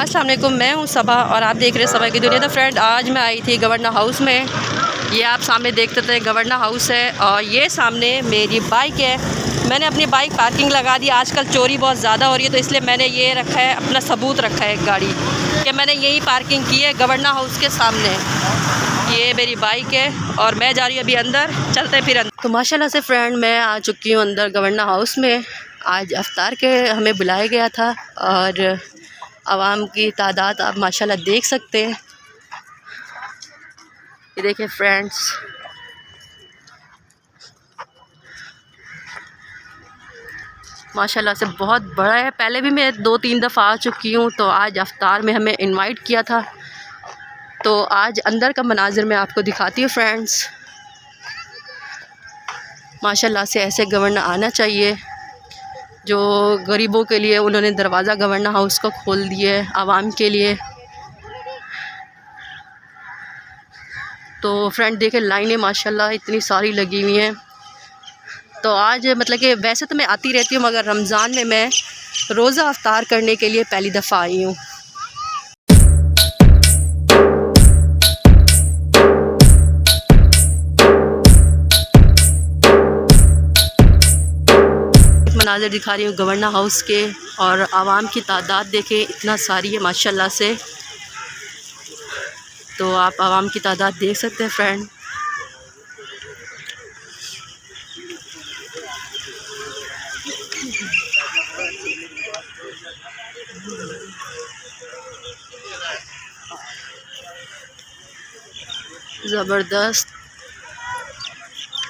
अस्सलाम वालेकुम, मैं हूँ सबा और आप देख रहे हैं सबा की दुनिया। तो फ्रेंड, आज मैं आई थी गवर्नर हाउस में। ये आप सामने देख सकते हैं गवर्नर हाउस है और ये सामने मेरी बाइक है। मैंने अपनी बाइक पार्किंग लगा दी। आजकल चोरी बहुत ज़्यादा हो रही है तो इसलिए मैंने ये रखा है, अपना सबूत रखा है एक गाड़ी कि मैंने यही पार्किंग की है गवर्नर हाउस के सामने। ये मेरी बाइक है और मैं जा रही हूँ अभी अंदर, चलते हैं फिर अंदर। तो माशाल्लाह से फ्रेंड, मैं आ चुकी हूँ अंदर गवर्नर हाउस में। आज अफ्तार के हमें बुलाया गया था और आवाम की तादाद आप माशाल्लाह देख सकते हैं। ये देखिए फ्रेंड्स, माशाल्लाह से बहुत बड़ा है। पहले भी मैं 2-3 दफ़ा आ चुकी हूँ। तो आज अफ्तार में हमें इनवाइट किया था। तो आज अंदर का मनाजिर मैं आपको दिखाती हूँ फ्रेंड्स। माशाल्लाह से ऐसे गवर्नर आना चाहिए। जो गरीबों के लिए उन्होंने दरवाज़ा गवर्नर हाउस को खोल दिया है आवाम के लिए। तो फ्रेंड देखें, लाइनें माशाल्लाह इतनी सारी लगी हुई हैं। तो आज मतलब कि वैसे तो मैं आती रहती हूँ, मगर रमज़ान में मैं रोज़ा अफ्तार करने के लिए पहली दफ़ा आई हूँ। मनाज़र दिखा रही हूँ गवर्नर हाउस के और आवाम की तादाद देखें इतना सारी है माशाल्लाह से। तो आप आवाम की तादाद देख सकते हैं फ्रेंड। ज़बरदस्त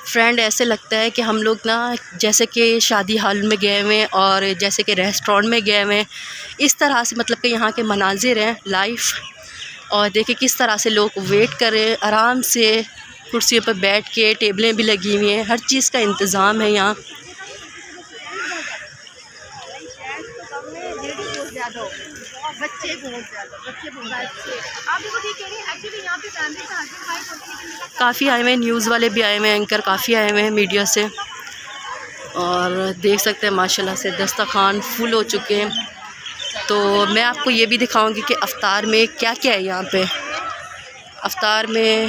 फ्रेंड, ऐसे लगता है कि हम लोग ना जैसे कि शादी हॉल में गए हुए हैं और जैसे कि रेस्टोरेंट में गए हुए हैं। इस तरह से मतलब कि यहाँ के मनाजिर हैं लाइव। और देखिए किस तरह से लोग वेट कर रहे हैं आराम से, कुर्सियों पर बैठ के। टेबलें भी लगी हुई हैं, हर चीज़ का इंतज़ाम है यहाँ। काफ़ी आए हुए हैं, न्यूज़ वाले भी आए हुए हैं, एंकर काफ़ी आए हुए हैं मीडिया से। और देख सकते हैं माशाल्लाह से दस्तरखान फुल हो चुके हैं। तो मैं आपको ये भी दिखाऊंगी कि अफ्तार में क्या क्या है यहाँ पे। अफ्तार में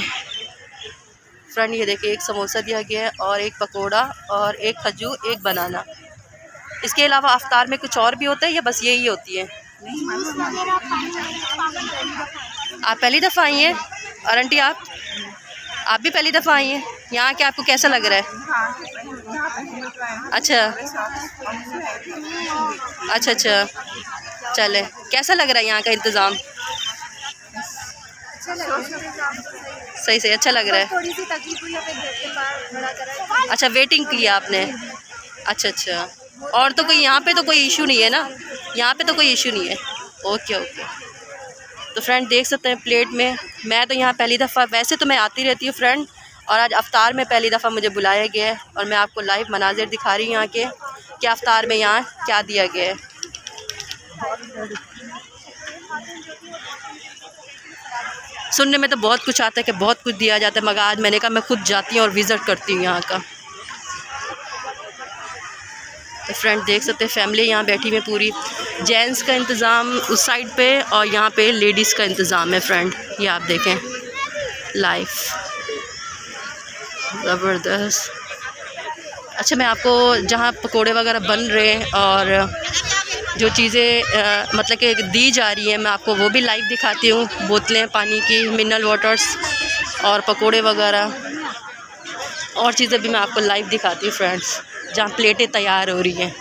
फ्रेंड ये देखिए, एक समोसा दिया गया है और एक पकोड़ा और एक खजूर, एक बनाना। इसके अलावा अफ्तार में कुछ और भी होता है या बस यही होती है? आप पहली दफ़ा आई हैं? और आंटी आप भी पहली दफ़ा आई हैं यहाँ के? आपको कैसा लग रहा है? अच्छा अच्छा अच्छा, चले, कैसा लग रहा है यहाँ का इंतज़ाम? सही सही, अच्छा लग रहा है। थोड़ी सी तकलीफ हुई है। अच्छा, वेटिंग की आपने? अच्छा अच्छा, और तो कोई यहाँ पे तो कोई इशू नहीं है ना? यहाँ पे तो कोई इशू नहीं है। Okay okay. तो फ्रेंड देख सकते हैं प्लेट में। मैं तो यहाँ पहली दफ़ा, वैसे तो मैं आती रहती हूँ फ्रेंड, और आज अफ्तार में पहली दफ़ा मुझे बुलाया गया है और मैं आपको लाइव मनाजिर दिखा रही हूँ यहाँ के कि अफ्तार में यहाँ क्या दिया गया है। सुनने में तो बहुत कुछ आता है कि बहुत कुछ दिया जाता है, मगर आज मैंने कहा मैं खुद जाती हूँ और विज़िट करती हूँ यहाँ का। तो फ्रेंड देख सकते हैं फैमिली यहाँ बैठी हुई है पूरी। जेंट्स का इंतज़ाम उस साइड पे और यहाँ पे लेडीज़ का इंतज़ाम है फ्रेंड। ये आप देखें लाइव, ज़बरदस्त। अच्छा, मैं आपको जहाँ पकोड़े वगैरह बन रहे हैं और जो चीज़ें मतलब कि दी जा रही हैं, मैं आपको वो भी लाइव दिखाती हूँ। बोतलें पानी की, मिनरल वाटर्स और पकोड़े वगैरह और चीज़ें भी मैं आपको लाइव दिखाती हूँ फ्रेंड्स, जहाँ प्लेटें तैयार हो रही हैं।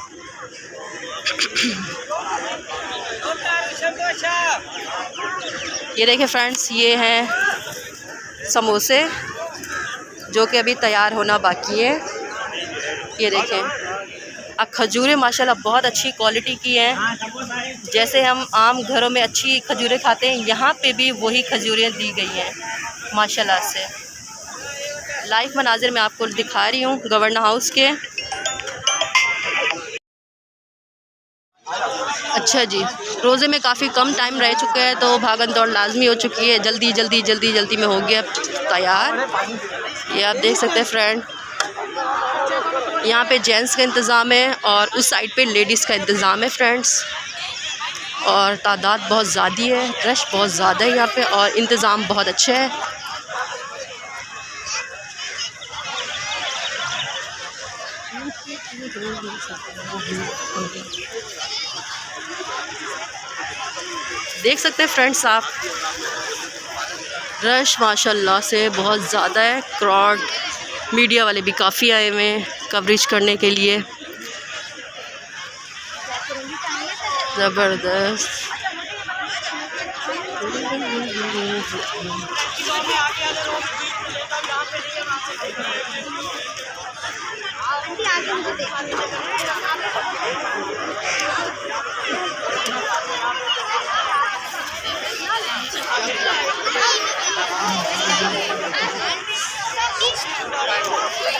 ये देखिए फ्रेंड्स, ये हैं समोसे जो कि अभी तैयार होना बाकी है। ये देखें, अब खजूरें माशाल्लाह बहुत अच्छी क्वालिटी की हैं। जैसे हम आम घरों में अच्छी खजूरें खाते हैं, यहाँ पे भी वही खजूरें दी गई हैं माशाल्लाह से। लाइव मनाजिर मैं आपको दिखा रही हूँ गवर्नर हाउस के। अच्छा जी, रोज़े में काफ़ी कम टाइम रह चुका है तो भागन दौड़ लाजमी हो चुकी है। जल्दी जल्दी जल्दी जल्दी में हो गया तैयार। ये आप देख सकते हैं फ्रेंड, यहाँ पे जेंट्स का इंतज़ाम है और उस साइड पे लेडीज़ का इंतज़ाम है फ्रेंड्स। और तादाद बहुत ज़्यादा है, रश बहुत ज़्यादा है यहाँ पे और इंतज़ाम बहुत अच्छा है। देख सकते हैं फ्रेंड्स आप, रश माशाल्लाह से बहुत ज़्यादा है। क्राउड, मीडिया वाले भी काफ़ी आए हुए हैं कवरेज करने के लिए। ज़बरदस्त।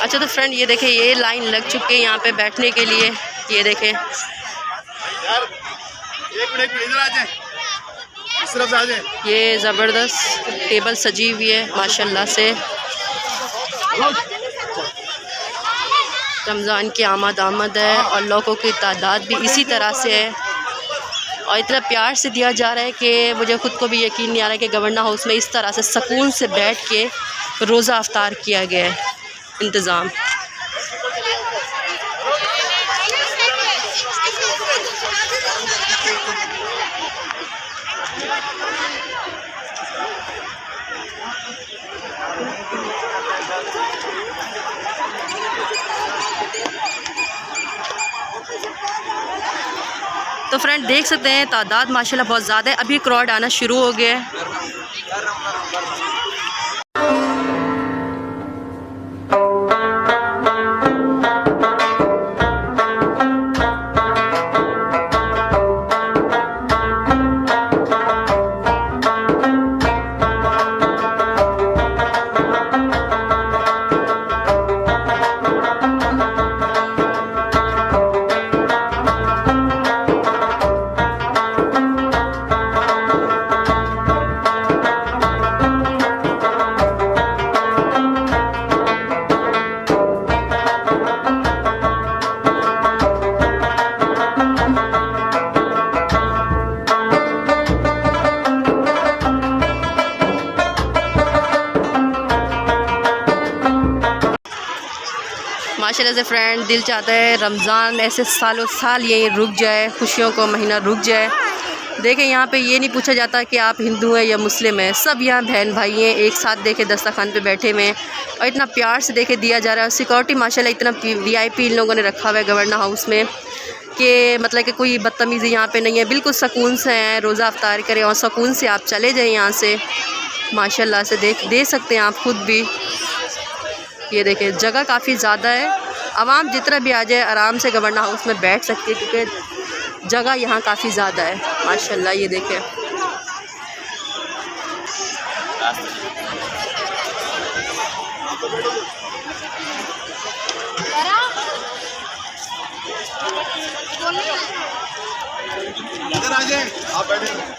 अच्छा तो फ्रेंड ये देखें, ये लाइन लग चुकी है यहाँ पे बैठने के लिए। ये देखें यार, एक मिनट इधर आ जाए, इस तरफ आ जाए। ये ज़बरदस्त टेबल सजी हुई है माशाल्लाह से। रमज़ान की आमद है और लोगों की तादाद भी इसी तरह से है और इतना प्यार से दिया जा रहा है कि मुझे ख़ुद को भी यकीन नहीं आ रहा है कि गवर्नर हाउस में इस तरह से सुकून से बैठ के रोज़ा अफ्तार किया गया है। इंतज़ाम तो फ्रेंड देख सकते हैं तादाद माशाल्लाह बहुत ज़्यादा है। अभी क्राउड आना शुरू हो गया है। माशाल्लाह से फ्रेंड दिल चाहता है रमज़ान ऐसे सालों साल ये रुक जाए, खुशियों का महीना रुक जाए। देखें यहाँ पे ये नहीं पूछा जाता कि आप हिंदू हैं या मुस्लिम हैं, सब यहाँ बहन भाई हैं, एक साथ देखे दस्तरखान पे बैठे हुए हैं और इतना प्यार से देखे दिया जा रहा है। और सिक्योरिटी माशाल्लाह इतना VIP इन लोगों ने रखा हुआ है गवर्नर हाउस में कि मतलब कि कोई बदतमीज़ी यहाँ पे नहीं है, बिल्कुल सुकून से हैं, रोज़ा अफ्तार करें और सुकून से आप चले जाएँ यहाँ से। माशाल्लाह से दे सकते हैं आप ख़ुद भी। ये देखें जगह काफ़ी ज़्यादा है, आवाम जितना भी आ जाए आराम से गवर्नर हाउस में बैठ सकती है क्योंकि जगह यहाँ काफ़ी ज़्यादा है माशाल्लाह। ये देखें इधर आ जाए, आप बैठे।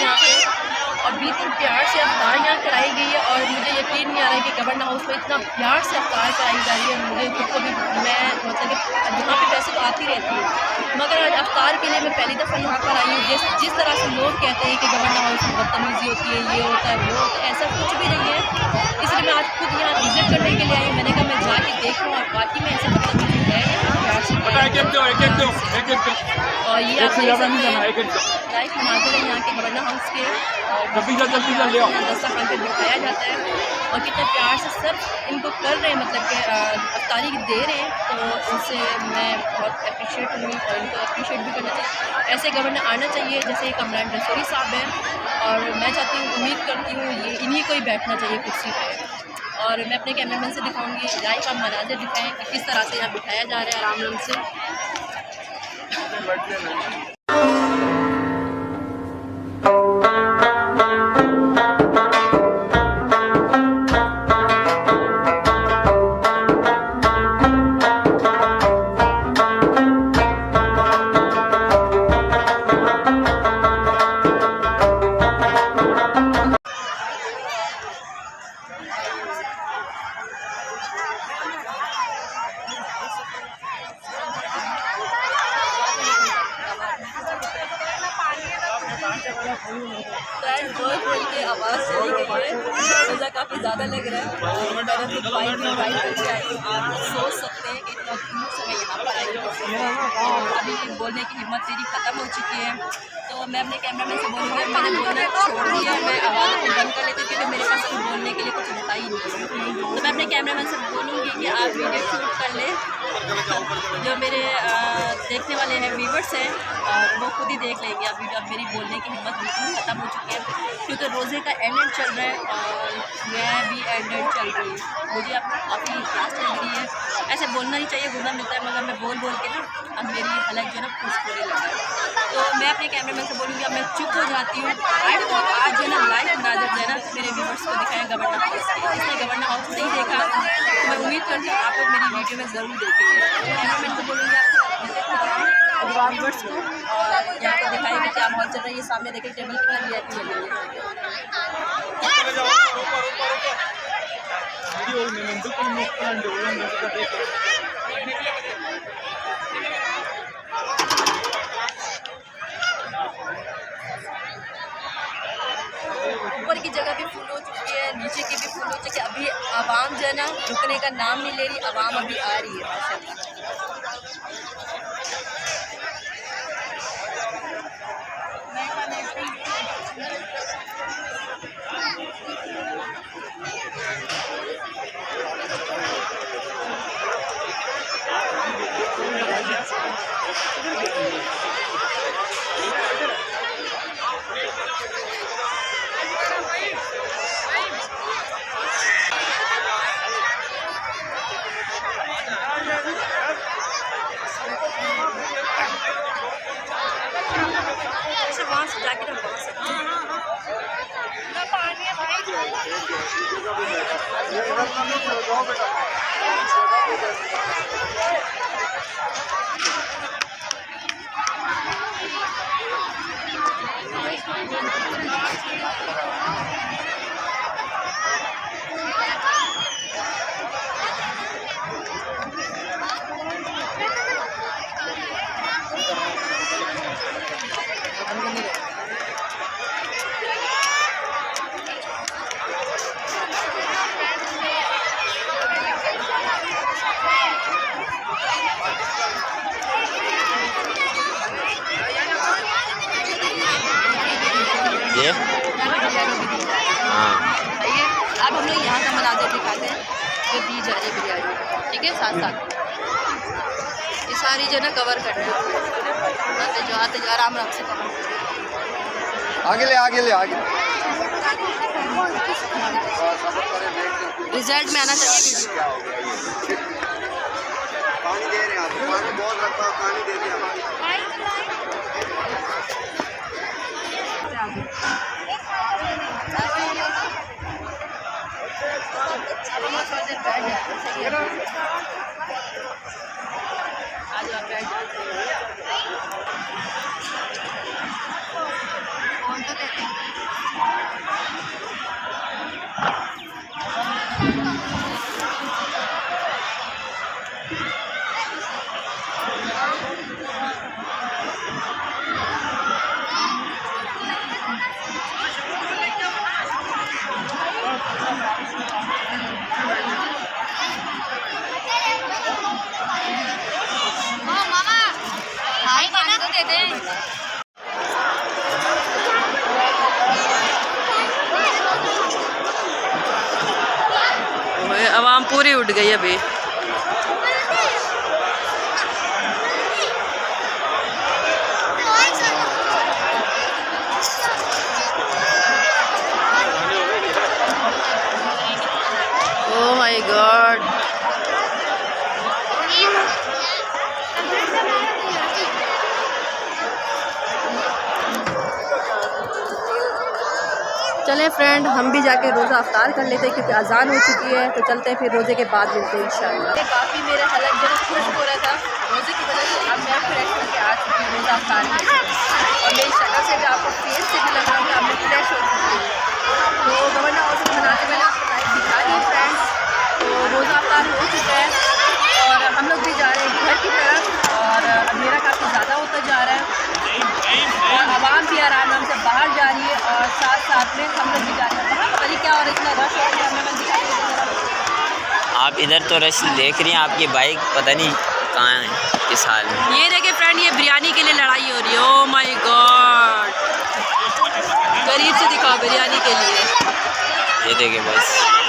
यहाँ पे और बिल्कुल प्यार से अफ्तार यहाँ कराई गई है। और मुझे यकीन नहीं आ रहा है कि गवर्नर हाउस में इतना प्यार से अफ्तार कराई जा रही है। मुझे खुद को भी मैं मतलब कि यहाँ पे वैसे तो आती रहती हूँ, मगर आज अफ्तार के लिए मैं पहली दफ़ा यहाँ पर आई हूँ। जिस तरह से लोग कहते हैं कि गवर्नर हाउस में बदतमीज़ी होती है, ये होता है, वो होता है, ऐसा कुछ भी नहीं है। इसलिए मैं आज खुद यहाँ विज़िट करने के लिए आई हूँ। मैंने कहा मैं जाके देखूँ और बाकी में ऐसे बदतमीज़ी है या प्यार से। और ये आप देख सकते हैं लाइव मंजर है यहाँ के गवर्नर हाउस के। दस्तरखान पे बिठाया जाता है और कितने प्यार से सब इनको कर रहे हैं, मतलब कि अफ्तारी दे रहे हैं। तो उनसे मैं बहुत अप्रिशिएट हूँ और इनको अप्रिशिएट भी करना चाहिए। ऐसे गवर्नर आना चाहिए जैसे कमरान रसूरी साहब हैं, और मैं चाहती हूँ, उम्मीद करती हूँ ये इन्हीं को ही बैठना चाहिए कुर्सी पर। और मैं अपने कैमरामैन से दिखाऊंगी लाइव आप मनाज़िर दिखाएँ कि किस तरह से यहाँ बिठाया जा रहा है आराम आराम से। बोल के आवाज़ चली गई है, रोज़ा काफ़ी ज़्यादा लग रहा है। मैंने तो बाइक में ड्राइव करके आई हूँ। आप सोच सकते हैं कि इतना दूर से मैं यहाँ पर आई हूँ और अभी बोलने की हिम्मत मेरी ख़त्म हो चुकी है। तो मैं अपने कैमरामैन से बोलूँगी, मैंने बोलना छोड़ दिया, मैं आवाज़ अपनी बंद कर लेती हूँ क्योंकि मेरे पास अभी बोलने के लिए कुछ होता ही नहीं है। तो मैं अपने कैमरामैन से बोलूँगी कि आप वीडियो शूट कर लें। जो मेरे देखने वाले हैं व्यूवर्स हैं वो खुद ही देख लेंगे आप वीडियो। अब मेरी बोलने की हिम्मत बिल्कुल ख़त्म हो चुकी है क्योंकि रोज़े का एंड चल रहा है और मैं भी एंड चल रही हूँ। मुझे अब काफ़ी प्यास लग रही है। ऐसे बोलना ही चाहिए, गुना मिलता है, मगर मैं बोल के ना अब मेरी हलक जो है ना खुश होने लगा है। तो मैं अपने कैमरामैन से बोलूँगी अब मैं चुप हो जाती हूँ। आज जो है ना लाइव मंजर जो है ना मेरे व्यूवर्स को दिखाएँ गवर्नर हाउस के। जिसने गवर्नर हाउस नहीं देखा तो मैं उम्मीद करती हूँ आप लोग मेरी वीडियो में ज़रूर देखेंगे। कैमरामैन को बोलूँगी आप व्यूवर्स को और यहाँ पर दिखाएंगे क्या माहौल चल रहा है। ये सामने देखें टेबल कितना VIP लगी है। ऊपर की जगह भी फुल हो चुकी है, नीचे की भी फुल हो चुकी है। अभी आवाम जो है ना रुकने का नाम नहीं ले रही, आवाम अभी आ रही है माशाल्लाह। वहाँ से जाके ना वहाँ से ये हाँ आइए अब हम लोग यहाँ का मनाज़िर दिखाते हैं जो दी जा रही बिरयानी, ठीक है। साथ साथ ये सारी जो ना कवर करनी है, आते जो आराम से कवर। आगे ले रिजल्ट में आना चाहिए वीडियो। पानी दे रहे हैं, पानी बहुत रखा, पानी दे दिया। आज आप बैठ जाते हैं। आवाम पूरी उठ गई अभी। ओह माय गॉड, चलें फ्रेंड, हम भी जाके रोज़ा अफ्तार कर लेते हैं क्योंकि अजान हो चुकी है। तो चलते हैं, फिर रोज़े के बाद मिलते हैं इंशाल्लाह। काफ़ी मेरा हलक जो खुश्क हो रहा था रोज़े की वजह से, अब मैं फ्रेश होकर आ चुकी हूँ रोज़ा अफ्तार में। और मेरी शक्ल से भी, आपको फेस से भी लग रहा है कि अब मैं फ्रेश हो चुकी हूँ। तो गवर्नर हाउस में बनाते मैंने आपको लाइट दिखा दी फ्रेंड। तो रोज़ा अफ्तार हो चुका है और हम लोग भी जा रहे हैं घर की तरफ। और अंधेरा काफ़ी ज़्यादा होता जा रहा है और आवाम भी आराम से बाहर जा रही है और साथ साथ में हम लोग भी जा रहे हैं बाहर। पता नहीं क्या और इतना रश हो गया, हमें दिखाई दे रहा है। आप इधर तो रश देख रही हैं, आपकी बाइक पता नहीं कहाँ है, किस हाल में। ये देखिए फ्रेंड, ये बिरयानी के लिए लड़ाई हो रही है। ओह माय गॉड, करीब से दिखाओ बिरयानी के लिए। ये देखिए बस,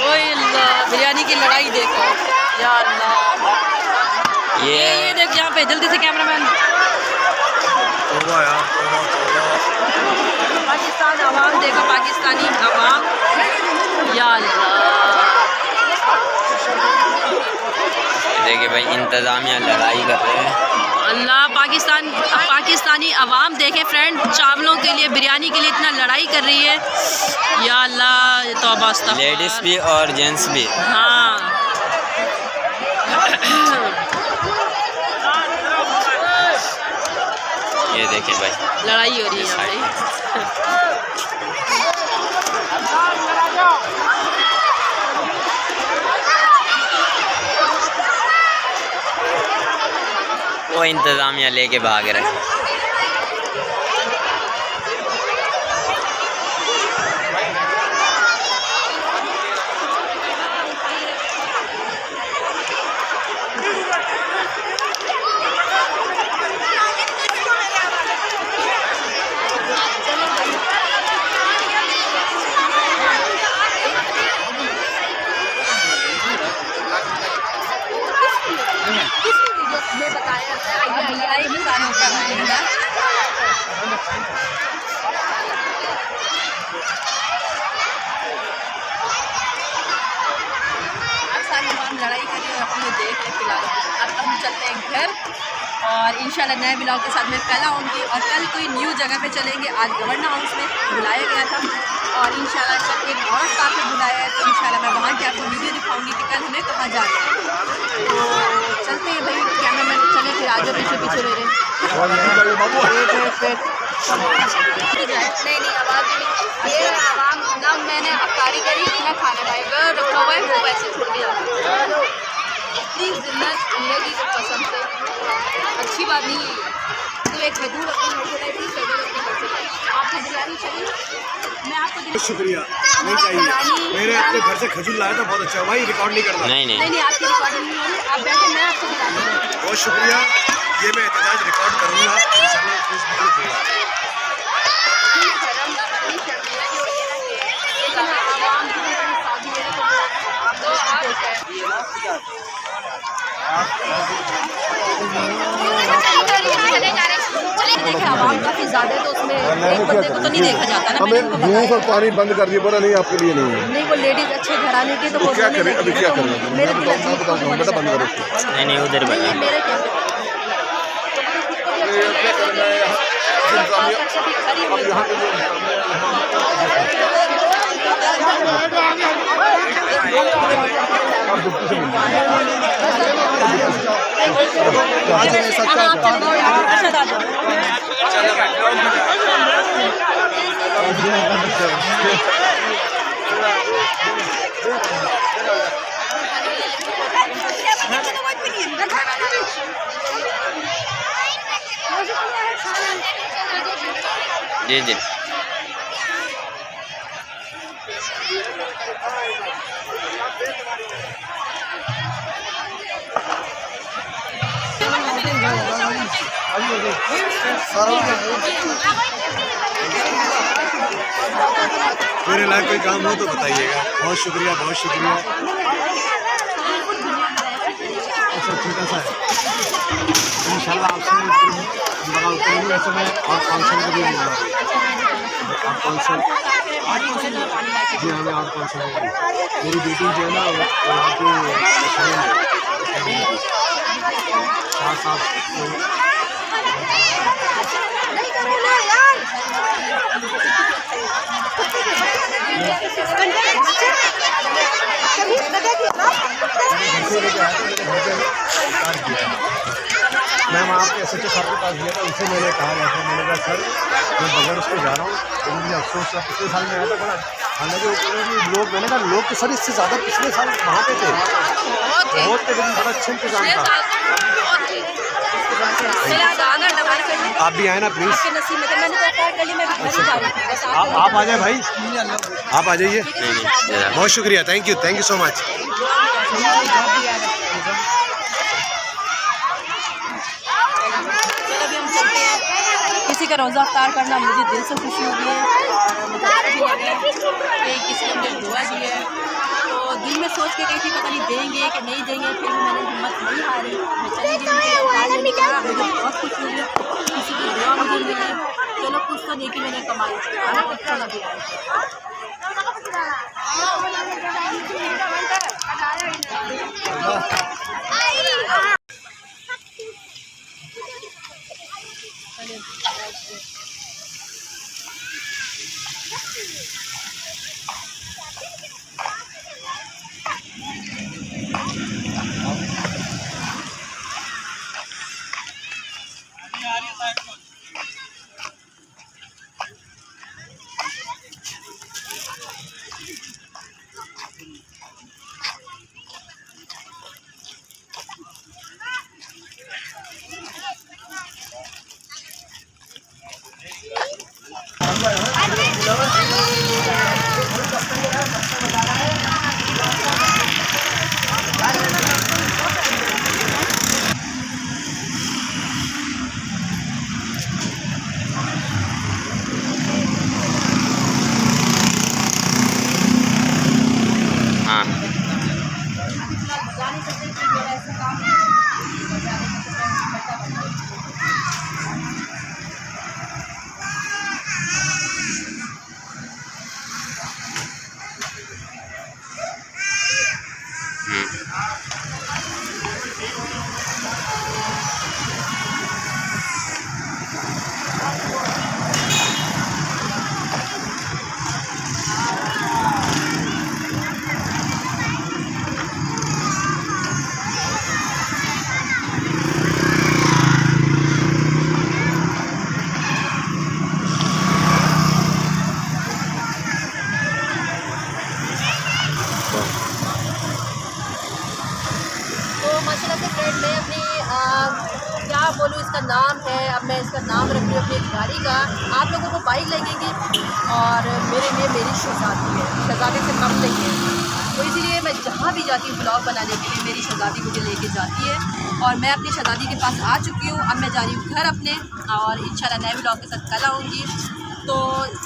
ओए अल्लाह, बिरयानी की लड़ाई देखो या अल्लाह। ये देख यहाँ पे, जल्दी से कैमरामैन। पाकिस्तान अवाम देखो, पाकिस्तानी अवाम या अल्लाह। देखिए भाई, इंतज़ामिया लड़ाई कर रहे हैं। अल्लाह, पाकिस्तानी अवाम देखे फ्रेंड, चावलों के लिए, बिरयानी के लिए इतना लड़ाई कर रही है या अल्लाह। तौबा अस्तगफुर, लेडीज़ भी और जेंट्स भी। हाँ ये देखिए भाई, लड़ाई हो रही है भाई। वो इंतज़ामिया लेके भाग रहे हैं। लड़ाई कर रही है, अपन लोग देख रहे फिलहाल। अब हम चलते हैं घर और इंशाल्लाह नए ब्लॉग के साथ मैं कल आऊँगी और कल कोई न्यू जगह पे चलेंगे। आज गवर्नर हाउस में बुलाया गया था और इंशाल्लाह कल एक और स्टाफ में बुलाया है, तो इंशाल्लाह मैं वहाँ की आपको वीडियो दिखाऊँगी कि कल हमें कहाँ जाना है। तो चलते हैं भाई, कैमरा मैन चले फिर आगे पीछे पीछे मेरे। नहीं आवाज़ नहीं, ये आवाम ना मैंने अफ्तारी करी ना खाने खाएगा, रखा हुआ है वो वैसे छोड़ दिया। प्लीज़ जिन्नत अल्लाह की कसम से अच्छी बात नहीं है। तो एक खजूर अपने घर से लाई थी, खजूर अपने घर से लाई। आपको बिरयानी चाहिए, मैं आपको शुक्रिया, नहीं चाहिए। मैंने अपने घर से खजूर लाया था, बहुत अच्छा भाई। रिकॉर्ड नहीं करना। नहीं नहीं आपकी रिकॉर्डिंग नहीं होगी, आप बैठे, मैं आपको दिलाऊंगी। बहुत शुक्रिया, ये मैं एहतजाज रिकॉर्ड करूँगा इंशाल्लाह। आवाम काफ़ी ज़्यादा है तो उसमें एक बंदे को तो नहीं देखा जाता ना। हमें जूस और पानी बंद कर दिया, बोला नहीं आपके लिए नहीं है। नहीं, वो लेडीज़ अच्छे घराने की, तो वो क्या करें अभी, क्या करें? मेरे दिल अजीब को बेटा बंद करो। नहीं उधर नहीं, बना। मेरे क्या जी जी। मेरे लायक कोई काम हो तो बताइएगा। बहुत शुक्रिया, बहुत शुक्रिया। अच्छा छोटा सा है, इंशाल्लाह आपसे बड़ा उतरेंगे। वैसे मैं और काउंसिल को भी मिलूँगा। आप काउंसिल जी हाँ, मैं और काउंसिल मेरी बेटी जो है ना वो यहाँ की साथ साथ मैं वहाँ पे SHO साहब के पास गया था, उनसे मैंने कहा था, मैंने कहा सर मैं बगैर उसको जा रहा हूँ, तो मुझे अफसोस है। पिछले साल में आया था बड़ा, हालांकि वो कह रहे हैं कि लोग, मैंने कहा लोग तो सर इससे ज़्यादा पिछले साल वहाँ पे थे, बहुत थे, लेकिन बड़ा अच्छा इंतजाम था। आप भी आए ना प्लीज़। आप आ जाए भाई, आप आ जाइए। बहुत शुक्रिया, थैंक यू सो मच। किसी का रोज़ा अफ्तार करना मुझे दिल से खुशी हुई है और मुझे अच्छा भी लगा कि किसी ने मुझे दुआ दी है। तो दिल में सोच के कहीं थी पता नहीं देंगे कि नहीं देंगे, फिर भी मैंने हिम्मत नहीं हारी, मैं चली गई उनके अफ्तार लेने के बाद। मुझे बहुत खुशी हुई, किसी की दुआ मुझे मिली। चलो कुछ तो नेकी मैंने कमाई, खाना अच्छा लगे। क्या बोलूँ, इसका नाम है, अब मैं इसका नाम रखूँ अपनी गाड़ी का। आप लोगों को बाइक लगेगी और मेरे लिए मेरी शहज़ादी है, शहज़ादे से कम नहीं है। तो इसीलिए मैं जहाँ भी जाती हूँ ब्लॉग बनाने के लिए मेरी शहज़ादी मुझे लेके जाती है और मैं अपनी शहज़ादी के पास आ चुकी हूँ। अब मैं जा रही हूँ घर अपने और इंशाल्लाह नए ब्लॉग के साथ कल आऊँगी। तो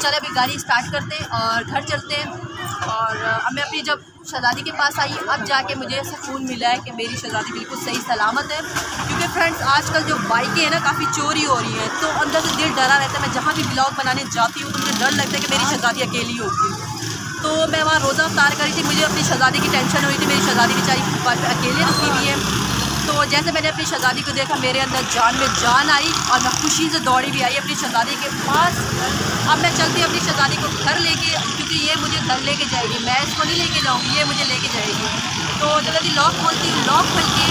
चले अभी गाड़ी स्टार्ट करते हैं और घर चलते हैं। और अब मैं अपनी जब शहज़ादी के पास आई, अब जाके मुझे सुकून मिला है कि मेरी शहज़ादी बिल्कुल सही सलामत है। क्योंकि फ्रेंड्स आजकल जो बाइकें हैं ना काफ़ी चोरी हो रही हैं, तो अंदर से दिल डरा रहता है। मैं जहाँ भी ब्लॉग बनाने जाती हूँ तो मुझे डर लगता है कि मेरी शहज़ादी अकेली होगी। तो मैं वहाँ रोज़ा अफ्तार करी थी, मुझे अपनी शहज़ादी की टेंशन हुई थी, मेरी शहज़ादी बेचारी अकेले रुकी हुई है। तो जैसे मैंने अपनी शहज़ादी को देखा मेरे अंदर जान में जान आई और मैं खुशी से दौड़ी भी आई अपनी शहज़ादी के पास। अब मैं चलती अपनी शहज़ादी को घर लेके, क्योंकि ये मुझे घर लेके जाएगी, मैं इसको नहीं लेके जाऊँगी, ये मुझे लेके जाएगी। तो जल्दी लॉक खोलती हूँ, लॉक खोल के